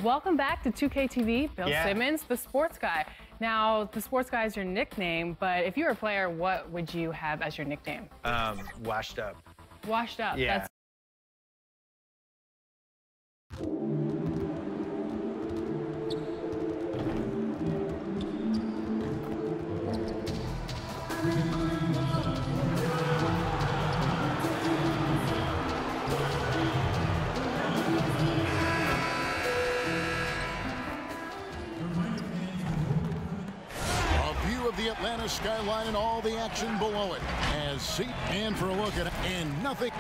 Welcome back to 2K TV. Bill Simmons, the sports guy. Now, the sports guy is your nickname, but if you were a player, what would you have as your nickname? Washed up. Washed up. Yeah. Of the Atlanta skyline and all the action below it as seat and for a look at it and nothing.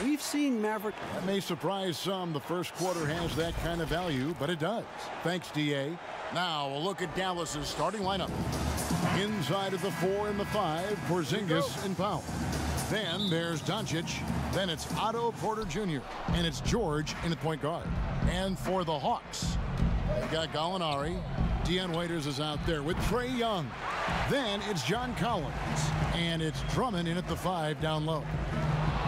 We've seen Maverick. That may surprise some. The first quarter has that kind of value, but it does. Thanks, DA. Now a look at Dallas's starting lineup. Inside of the 4 and the 5, Porzingis and Powell. Then there's Doncic. Then it's Otto Porter Jr. And it's George in at point guard. And for the Hawks, they got Gallinari. Dion Waiters is out there with Trae Young. Then it's John Collins. And it's Drummond in at the 5 down low.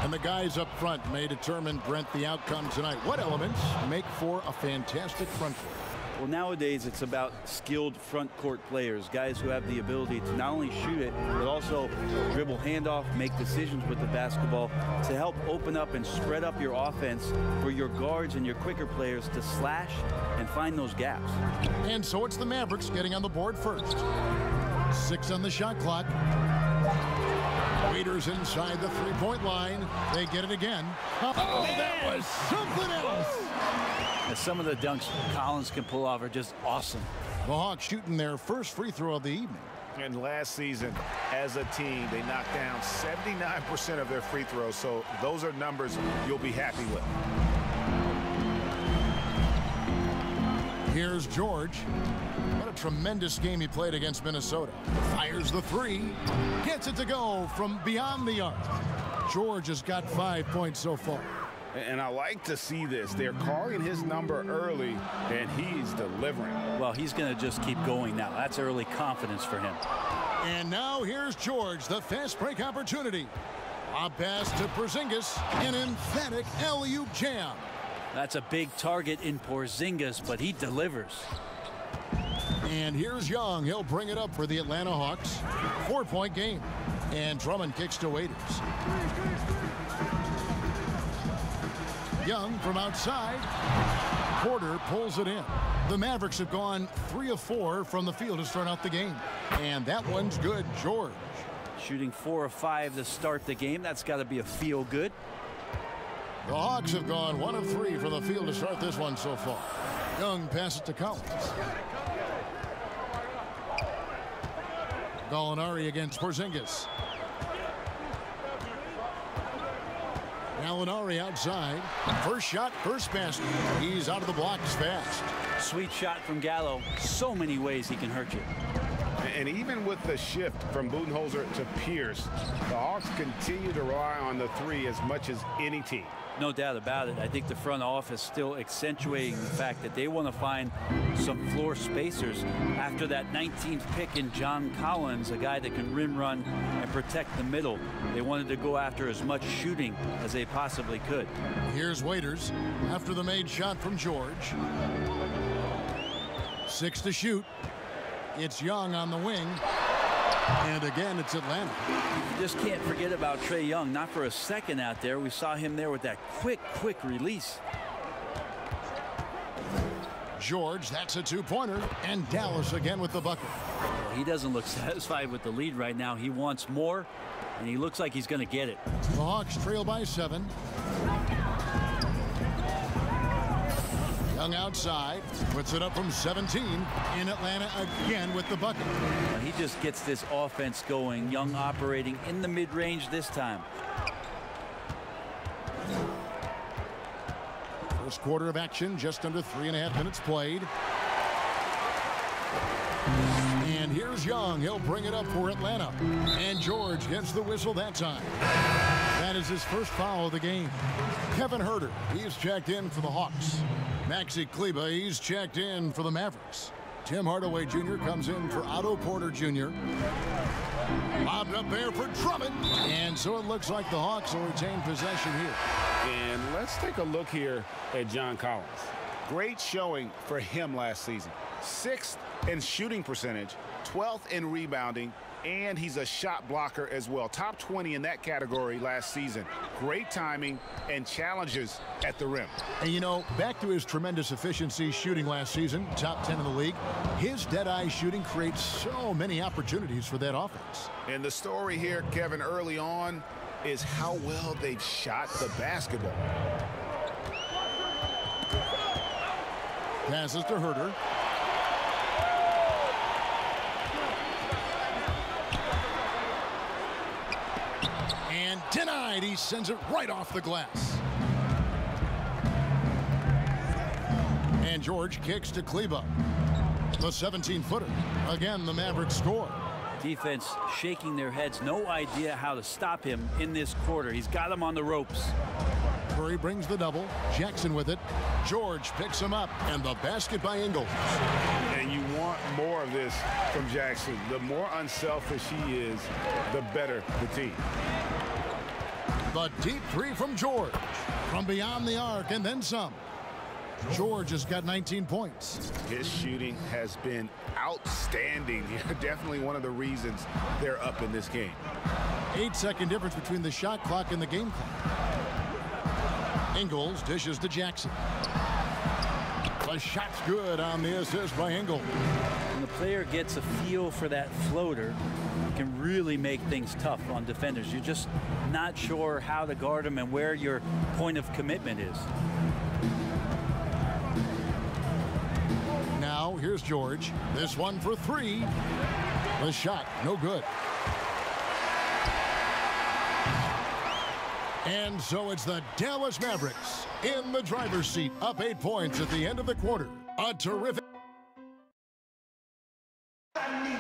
And the guys up front may determine, Brent, the outcome tonight. What elements make for a fantastic front court? Well, nowadays it's about skilled front court players, guys who have the ability to not only shoot it, but also dribble handoff, make decisions with the basketball to help open up and spread up your offense for your guards and your quicker players to slash and find those gaps. And so it's the Mavericks getting on the board first. 6 on the shot clock. Waiters inside the three-point line. They get it again. Oh, that was something else. Some of the dunks Collins can pull off are just awesome. The Hawks shooting their first free throw of the evening. And last season, as a team, they knocked down 79% of their free throws. So those are numbers you'll be happy with. Here's George. What a tremendous game he played against Minnesota. Fires the 3. Gets it to go from beyond the arc. George has got 5 points so far. And I like to see this. They're calling his number early, and he's delivering. Well, he's going to just keep going now. That's early confidence for him. And now here's George, the fast break opportunity. A pass to Porzingis, an emphatic alley-oop jam. That's a big target in Porzingis, but he delivers. And here's Young. He'll bring it up for the Atlanta Hawks. 4-point game. And Drummond kicks to Waiters. Young from outside. Porter pulls it in. The Mavericks have gone 3 of 4 from the field to start out the game. And that one's good. George. Shooting 4 of 5 to start the game. That's got to be a feel good. The Hawks have gone 1 of 3 from the field to start this one so far. Young passes to Collins. Gallinari against Porzingis. Gallinari outside. First shot, first basket. He's out of the blocks fast. Sweet shot from Gallo. So many ways he can hurt you. And even with the shift from Budenholzer to Pierce, the Hawks continue to rely on the 3 as much as any team. No doubt about it. I think the front office still accentuating the fact that they want to find some floor spacers after that 19th pick in John Collins, a guy that can rim run and protect the middle. They wanted to go after as much shooting as they possibly could. Here's Waiters after the made shot from George. 6 to shoot. It's Young on the wing. And again, it's Atlanta. You just can't forget about Trae Young. Not for a second out there. We saw him there with that quick release. George, that's a 2-pointer. And Dallas again with the bucket. Well, he doesn't look satisfied with the lead right now. He wants more, and he looks like he's going to get it. The Hawks trail by 7. Young outside, puts it up from 17. In Atlanta again with the bucket. He just gets this offense going. Young operating in the mid-range this time. First quarter of action, just under 3.5 minutes played. And here's Young. He'll bring it up for Atlanta. And George gets the whistle that time. That is his first foul of the game. Kevin Huerter, he's checked in for the Hawks. Maxi Kleber, he's checked in for the Mavericks. Tim Hardaway Jr. comes in for Otto Porter Jr. Lobbed up there for Drummond. And so it looks like the Hawks will retain possession here. And let's take a look here at John Collins. Great showing for him last season. 6th in shooting percentage, 12th in rebounding, and he's a shot blocker as well. Top 20 in that category last season. Great timing and challenges at the rim. And, you know, back to his tremendous efficiency shooting last season, top 10 in the league, his dead-eye shooting creates so many opportunities for that offense. And the story here, Kevin, early on is how well they've shot the basketball. Passes to Herter. And denied. He sends it right off the glass. And George kicks to Kleba. The 17-footer. Again, the Mavericks score. Defense shaking their heads. No idea how to stop him in this quarter. He's got him on the ropes. Curry brings the double. Jackson with it. George picks him up. And the basket by Ingles. And you want more of this from Jackson. The more unselfish he is, the better the team. The deep three from George. From beyond the arc and then some. George has got 19 points. His shooting has been outstanding. Definitely one of the reasons they're up in this game. 8-second difference between the shot clock and the game clock. Ingles dishes to Jackson. The shot's good on the assist by Ingles. When the player gets a feel for that floater, it can really make things tough on defenders. You're just not sure how to guard them and where your point of commitment is. Now, here's George. This one for three. The shot, no good. And so it's the Dallas Mavericks in the driver's seat, up 8 points at the end of the quarter. A terrific. And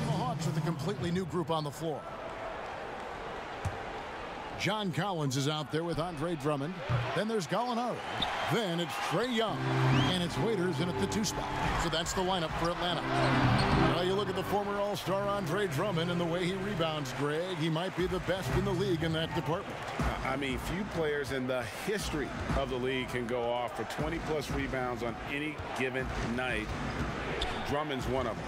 the Hawks with a completely new group on the floor. John Collins is out there with Andre Drummond. Then there's Gallinari. Then it's Trae Young. And it's Waiters in at the 2 spot. So that's the lineup for Atlanta. Well, you look at the former All-Star Andre Drummond and the way he rebounds, Greg. He might be the best in the league in that department. I mean, few players in the history of the league can go off for 20-plus rebounds on any given night. Drummond's one of them.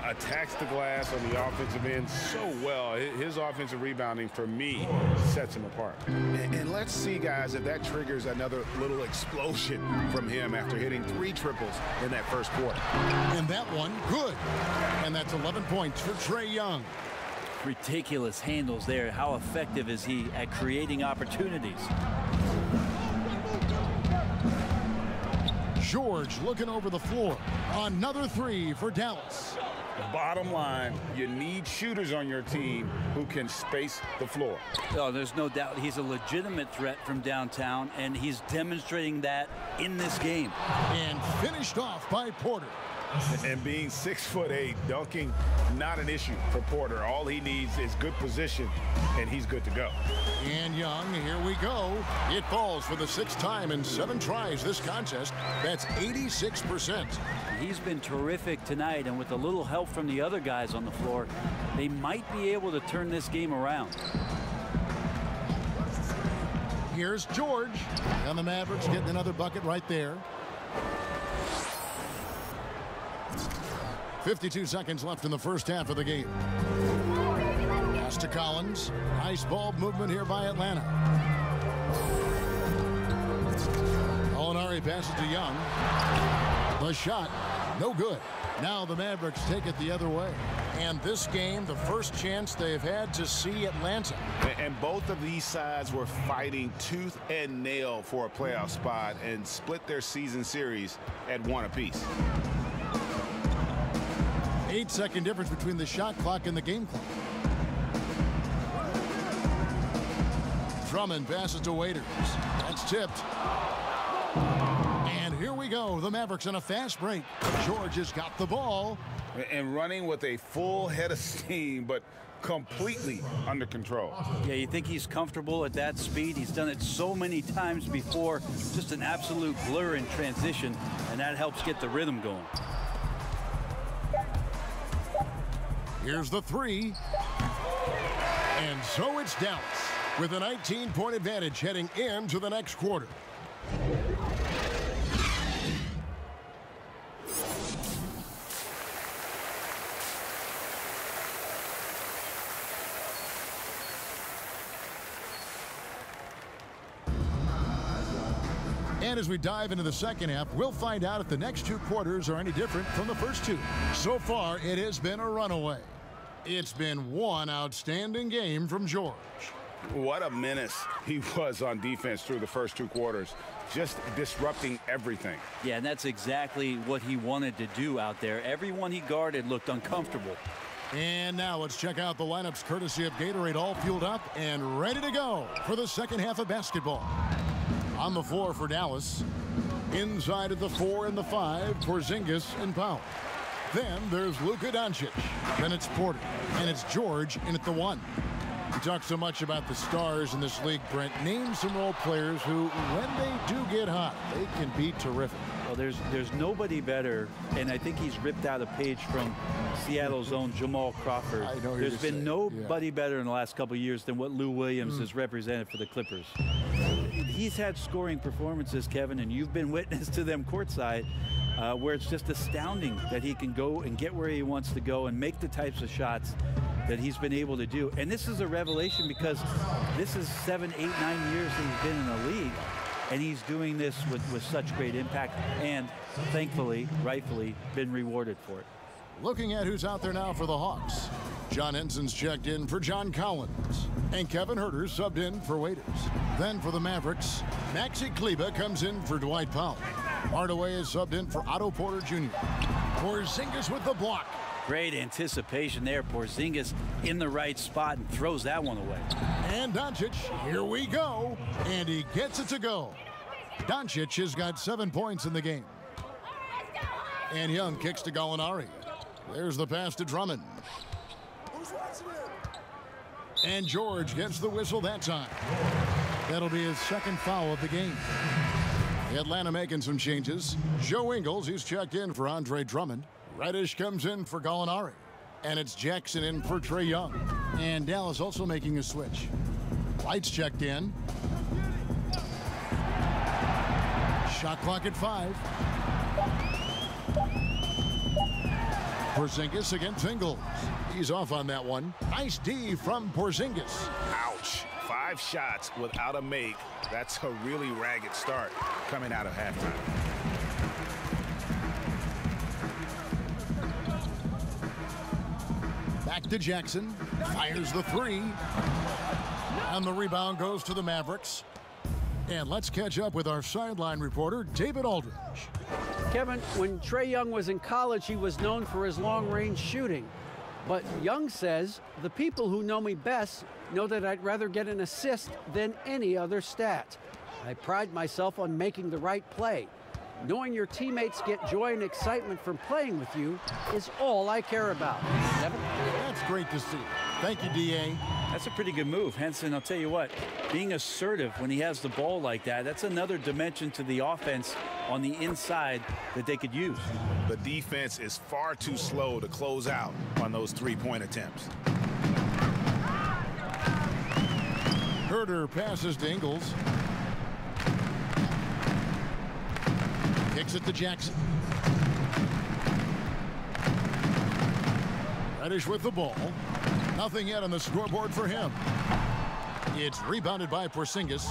Attacks the glass on the offensive end so well. His offensive rebounding, for me, sets him apart. And let's see, guys, if that triggers another little explosion from him after hitting 3 triples in that first quarter. And that one, good. And that's 11 points for Trae Young. Ridiculous handles there. How effective is he at creating opportunities? George looking over the floor. Another 3 for Dallas. Bottom line, you need shooters on your team who can space the floor. Oh, there's no doubt he's a legitimate threat from downtown, and he's demonstrating that in this game. And finished off by Porter. And being 6'8", dunking, not an issue for Porter. All he needs is good position, and he's good to go. And Young, here we go. It falls for the 6th time in 7 tries this contest. That's 86%. He's been terrific tonight, and with a little help from the other guys on the floor, they might be able to turn this game around. Here's George. And the Mavericks getting another bucket right there. 52 seconds left in the first half of the game. Pass to Collins. Nice ball movement here by Atlanta. Gallinari passes to Young. The shot, no good. Now the Mavericks take it the other way. And this game, the first chance they've had to see Atlanta. And both of these sides were fighting tooth and nail for a playoff spot and split their season series at 1 apiece. 8-second difference between the shot clock and the game clock. Drummond passes to Waiters. That's tipped. And here we go. The Mavericks on a fast break. George has got the ball. And running with a full head of steam, but completely under control. Yeah, you think he's comfortable at that speed? He's done it so many times before. Just an absolute blur in transition, and that helps get the rhythm going. Here's the 3. And so it's Dallas. with a 19-point advantage heading into the next quarter. And as we dive into the second half, we'll find out if the next two quarters are any different from the first two. So far, it has been a runaway. It's been one outstanding game from George. What a menace he was on defense through the first two quarters, just disrupting everything. Yeah, and that's exactly what he wanted to do out there. Everyone he guarded looked uncomfortable. And now let's check out the lineups courtesy of Gatorade, all fueled up and ready to go for the second half of basketball. On the floor for Dallas, inside of the 4 and the 5, Porzingis and Powell. Then there's Luka Doncic. Then it's Porter. And it's George in at the 1. We talk so much about the stars in this league, Brent. Name some role players who, when they do get hot, they can be terrific. Well, there's nobody better, and I think he's ripped out a page from Seattle's own Jamal Crawford. There's been nobody better in the last couple of years than what Lou Williams has represented for the Clippers. He's had scoring performances, Kevin, and you've been witness to them courtside, where it's just astounding that he can go and get where he wants to go and make the types of shots that he's been able to do. And this is a revelation because this is 7, 8, 9 years that he's been in the league, and he's doing this with such great impact and, thankfully, rightfully, been rewarded for it. Looking at who's out there now for the Hawks. John Henson's checked in for John Collins. And Kevin Huerter subbed in for Waiters. Then for the Mavericks, Maxi Kleber comes in for Dwight Powell. Hardaway is subbed in for Otto Porter Jr. Porzingis with the block. Great anticipation there. Porzingis in the right spot and throws that one away. And Doncic, here we go. And he gets it to go. Doncic has got 7 points in the game. And Young kicks to Gallinari. There's the pass to Drummond. And George gets the whistle that time. That'll be his second foul of the game. Atlanta making some changes. Joe Ingles, he's checked in for Andre Drummond. Reddish comes in for Gallinari. And it's Jackson in for Trae Young. And Dallas also making a switch. Lights checked in. Shot clock at 5. Porzingis against Ingles. He's off on that one. Nice D from Porzingis. Ouch. 5 shots without a make. That's a really ragged start coming out of halftime. Back to Jackson. Fires the 3. And the rebound goes to the Mavericks. And let's catch up with our sideline reporter, David Aldridge. Kevin, when Trae Young was in college, he was known for his long-range shooting. But Young says, the people who know me best know that I'd rather get an assist than any other stat. I pride myself on making the right play. Knowing your teammates get joy and excitement from playing with you is all I care about. Devin? That's great to see. Thank you, D.A. That's a pretty good move. Henson, I'll tell you what, being assertive when he has the ball like that, that's another dimension to the offense on the inside that they could use. The defense is far too slow to close out on those three-point attempts. Huerter passes to Ingles. Kicks it to Jackson. Reddish with the ball. Nothing yet on the scoreboard for him. It's rebounded by Porzingis.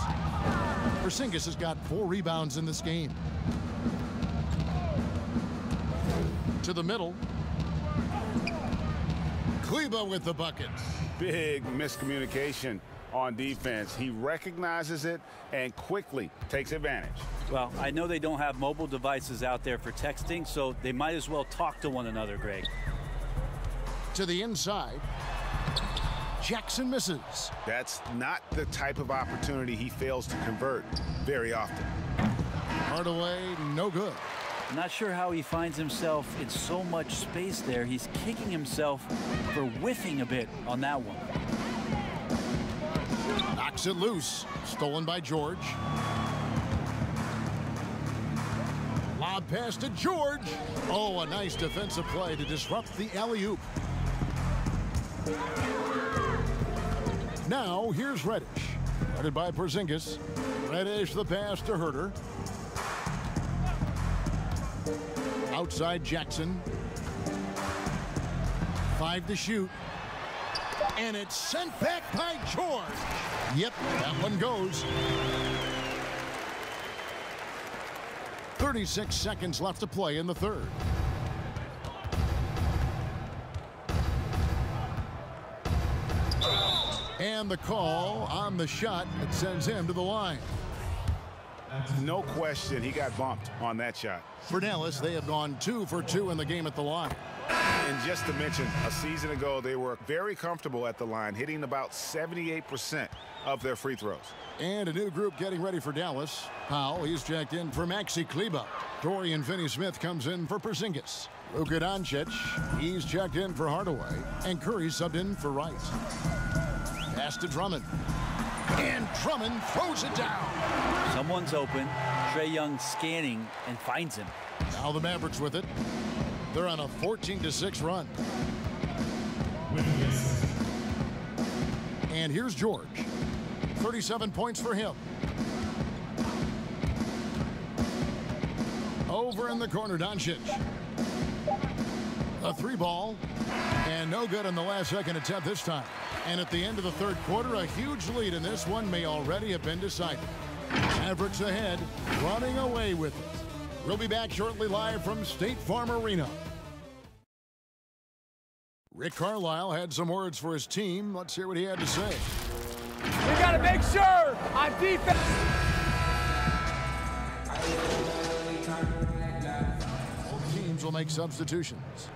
Porzingis has got 4 rebounds in this game. To the middle. Kleber with the bucket. Big miscommunication on defense. He recognizes it and quickly takes advantage. Well, I know they don't have mobile devices out there for texting, so they might as well talk to one another, Greg. To the inside. Jackson misses. That's not the type of opportunity he fails to convert very often. Hardaway, no good. I'm not sure how he finds himself in so much space there. He's kicking himself for whiffing a bit on that one. Knocks it loose. Stolen by George. Lob pass to George. Oh, a nice defensive play to disrupt the alley-oop. Now here's Reddish. Guarded by Porzingis. Reddish the pass to Herter. Outside Jackson. 5 to shoot. And it's sent back by George. Yep, that one goes. 36 seconds left to play in the third. And the call on the shot that sends him to the line. No question, he got bumped on that shot. For Dallas, they have gone 2 for 2 in the game at the line. And just to mention, a season ago, they were very comfortable at the line, hitting about 78% of their free throws. And a new group getting ready for Dallas. Powell, he's checked in for Maxi Kleber. Dorian Finney-Smith comes in for Porzingis. Luka Doncic, he's checked in for Hardaway. And Curry subbed in for Rice. Pass to Drummond. And Drummond throws it down. Someone's open. Trae Young scanning and finds him. Now the Mavericks with it. They're on a 14-6 run. And here's George. 37 points for him. Over in the corner, Doncic. A 3-ball. And no good on the last second attempt this time. And at the end of the third quarter, a huge lead in this one may already have been decided. Mavericks ahead, running away with it. We'll be back shortly live from State Farm Arena. Rick Carlisle had some words for his team. Let's hear what he had to say. We got to make sure on defense. Both teams will make substitutions.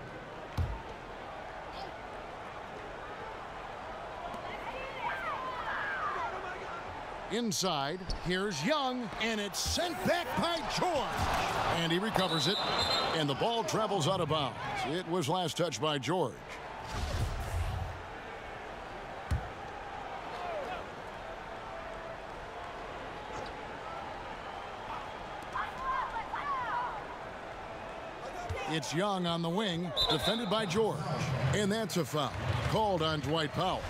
Inside, here's Young, and it's sent back by George. And he recovers it, and the ball travels out of bounds. It was last touched by George. It's Young on the wing, defended by George. And that's a foul called on Dwight Powell.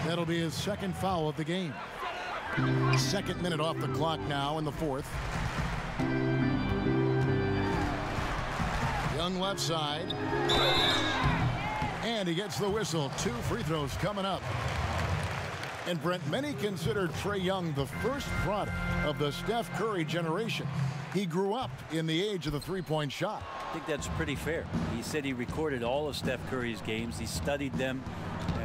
That'll be his second foul of the game. Second minute off the clock now in the fourth. Young left side. And he gets the whistle. 2 free throws coming up. And Brent, many consider Trae Young the first product of the Steph Curry generation. He grew up in the age of the three-point shot. I think that's pretty fair. He said he recorded all of Steph Curry's games. He studied them,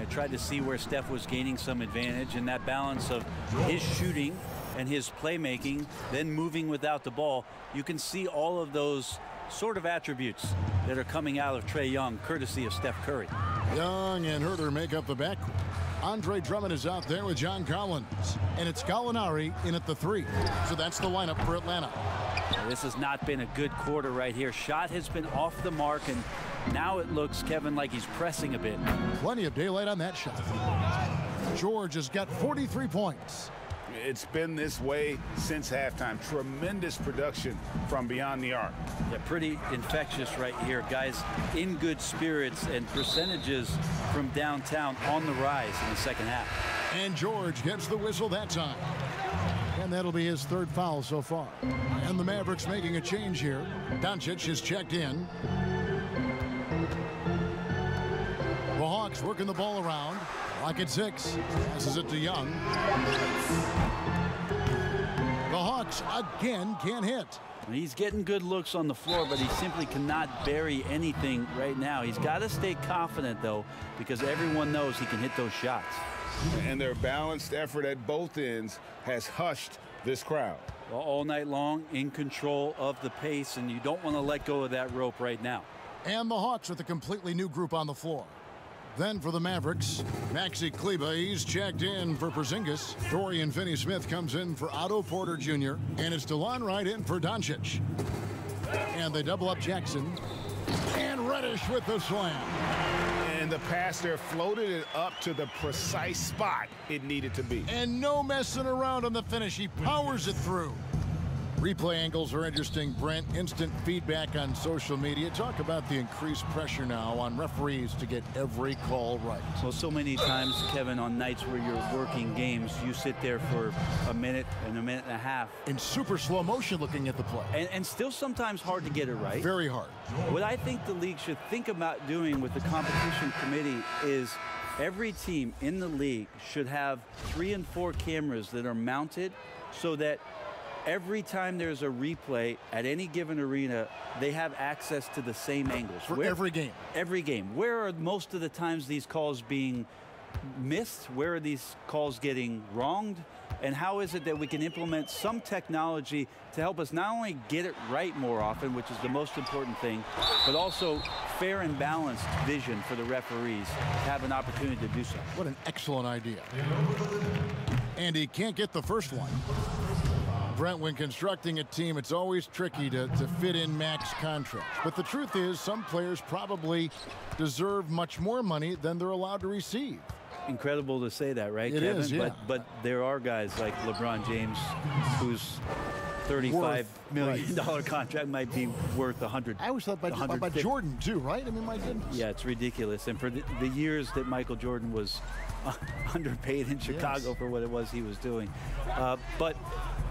tried to see where Steph was gaining some advantage, and that balance of his shooting and his playmaking, then moving without the ball. You can see all of those sort of attributes that are coming out of Trae Young, courtesy of Steph Curry. Young and Herter make up the backcourt. Andre Drummond is out there with John Collins, and it's Gallinari in at the 3. So that's the lineup for Atlanta. This has not been a good quarter right here. Shot has been off the mark, and now it looks, Kevin, like he's pressing a bit. Plenty of daylight on that shot. George has got 43 points. It's been this way since halftime. Tremendous production from beyond the arc. Yeah, pretty infectious right here. Guys in good spirits, and percentages from downtown on the rise in the second half. And George gets the whistle that time. And that'll be his third foul so far. And the Mavericks making a change here. Doncic is checked in. The Hawks working the ball around. Clock at 6. Passes it to Young. The Hawks again can't hit. He's getting good looks on the floor, but he simply cannot bury anything right now. He's got to stay confident, though, because everyone knows he can hit those shots. And their balanced effort at both ends has hushed this crowd. Well, all night long, in control of the pace, and you don't want to let go of that rope right now. And the Hawks with a completely new group on the floor. Then for the Mavericks, Maxi Kleber, he's checked in for Porzingis. Dorian Finney-Smith comes in for Otto Porter Jr. And it's DeLon Wright in for Doncic. And they double up Jackson. And Reddish with the slam. And the pass there floated it up to the precise spot it needed to be. And no messing around on the finish. He powers it through. Replay angles are interesting, Brent. Instant feedback on social media. Talk about the increased pressure now on referees to get every call right. Well, so many times, Kevin, on nights where you're working games, you sit there for a minute and a half. In super slow motion looking at the play. And still sometimes hard to get it right. Very hard. What I think the league should think about doing with the competition committee is every team in the league should have 3 and 4 cameras that are mounted so that every time there's a replay at any given arena, they have access to the same angles. For every game. Every game. Where are most of the times these calls being missed? Where are these calls getting wronged? And how is it that we can implement some technology to help us not only get it right more often, which is the most important thing, but also fair and balanced vision for the referees to have an opportunity to do so. What an excellent idea. And he can't get the first one. Brent, when constructing a team, it's always tricky to fit in max contracts. But the truth is, some players probably deserve much more money than they're allowed to receive. Incredible to say that, right, It Kevin? is, yeah. But there are guys like LeBron James, whose $35 million contract might be worth 100. I always thought about Jordan too, right? I mean, my goodness. Yeah, it's ridiculous. And for the years that Michael Jordan was underpaid in Chicago for what it was he was doing. But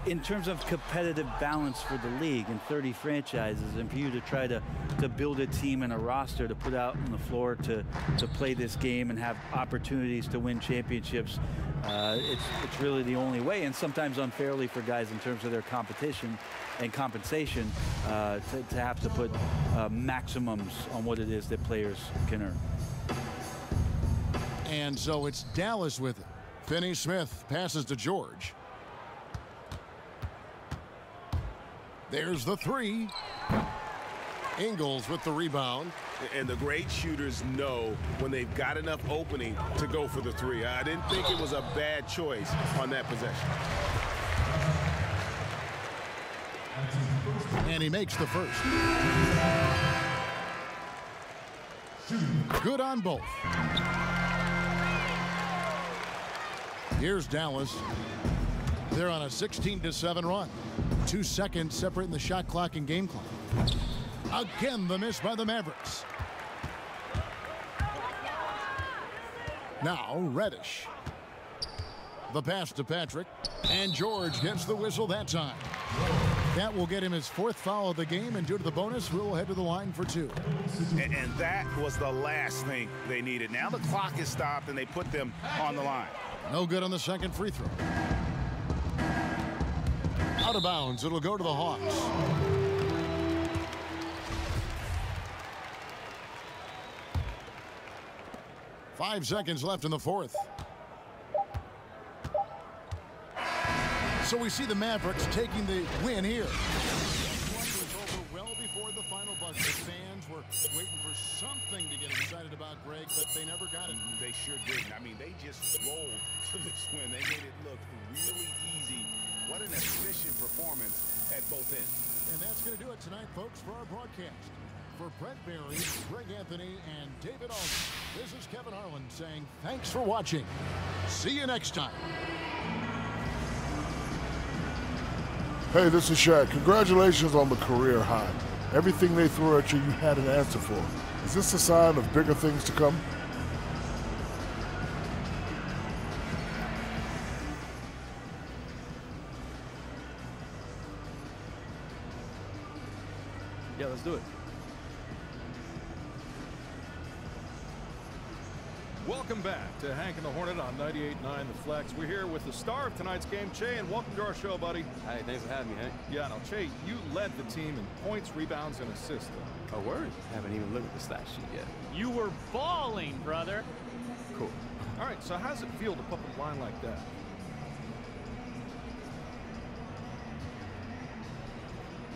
in terms of competitive balance for the league and 30 franchises, and for you to try to build a team and a roster to put out on the floor to play this game and have opportunities to win championships, it's really the only way, and sometimes unfairly for guys in terms of their competition and compensation to have to put maximums on what it is that players can earn. And so it's Dallas with it. Finney-Smith passes to George. There's the 3. Ingles with the rebound. And the great shooters know when they've got enough opening to go for the 3. I didn't think it was a bad choice on that possession. And he makes the first. Good on both. Here's Dallas. They're on a 16-7 run. 2 seconds separating the shot clock and game clock. Again, the miss by the Mavericks. Now, Reddish. The pass to Patrick. And George gets the whistle that time. That will get him his 4th foul of the game, and due to the bonus, we'll head to the line for 2. And that was the last thing they needed. Now the clock is stopped, and they put them on the line. No good on the second free throw. Out of bounds. It'll go to the Hawks. Five seconds left in the 4th. So we see the Mavericks taking the win here. This one was over well before the final buzzer. Fans were waiting for something to get excited about, Greg, but they never got it. They sure didn't. I mean, they just rolled to this win. They made it look really easy. What an efficient performance at both ends. And that's going to do it tonight, folks, for our broadcast. For Brett Barry, Greg Anthony, and David Aldridge, this is Kevin Harlan saying thanks for watching. See you next time. Hey, this is Shaq. Congratulations on the career high. Everything they threw at you, you had an answer for. Is this a sign of bigger things to come? Yeah, let's do it. Welcome back to Hank and the Hornet on 98.9 The Flex. We're here with the star of tonight's game, Che, and welcome to our show, buddy. Hey, thanks for having me, Hank. Yeah, now, Che, you led the team in points, rebounds, and assists. Oh, word? Haven't even looked at the stat sheet yet. You were balling, brother. Cool. All right, so how does it feel to put up a line like that?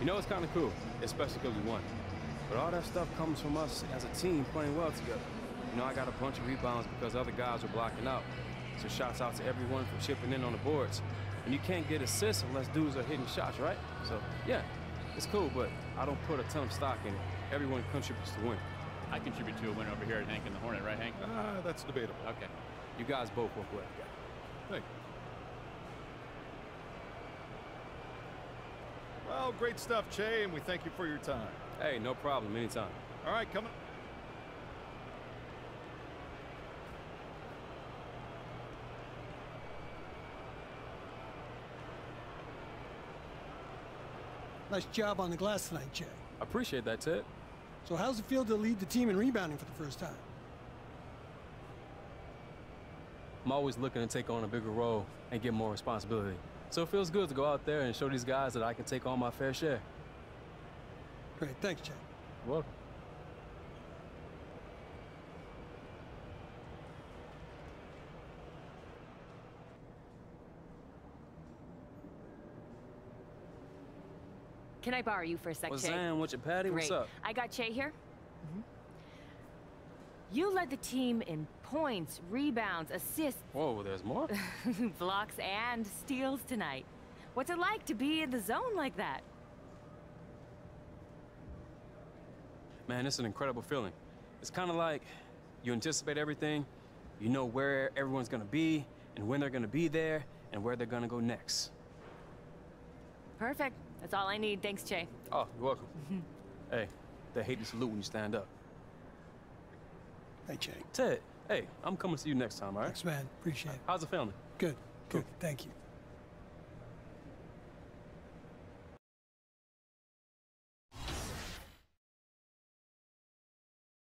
You know, it's kind of cool, especially because we won. But all that stuff comes from us as a team playing well together. You know, I got a bunch of rebounds because other guys were blocking out. So shouts out to everyone for chipping in on the boards. And you can't get assists unless dudes are hitting shots, right? So, yeah, it's cool, but I don't put a ton of stock in it. Everyone contributes to win. I contribute to a win over here at Hank and the Hornet, right, Hank? That's debatable. Okay. You guys both work well. Thank you. Well, great stuff, Che, and we thank you for your time. Hey, no problem. Anytime. All right, coming. Nice job on the glass tonight, Che. I appreciate that, Ted. So how's it feel to lead the team in rebounding for the first time? I'm always looking to take on a bigger role and get more responsibility. So it feels good to go out there and show these guys that I can take on my fair share. Great, thanks, Che. You're welcome. Can I borrow you for a sec, What's Che? Zan? What's your Patty? Great. What's up? I got Che here. You led the team in points, rebounds, assists, Whoa, there's more? blocks, and steals tonight. What's it like to be in the zone like that? Man, it's an incredible feeling. It's kind of like you anticipate everything, you know where everyone's gonna be, and when they're gonna be there, and where they're gonna go next. Perfect. That's all I need. Thanks, Che. Oh, you're welcome. Hey, they hate to salute when you stand up. Hey, Che. Ted, hey, I'm coming to see you next time, all right? Thanks, man. Appreciate it. How's the family? Good, good. Thank you.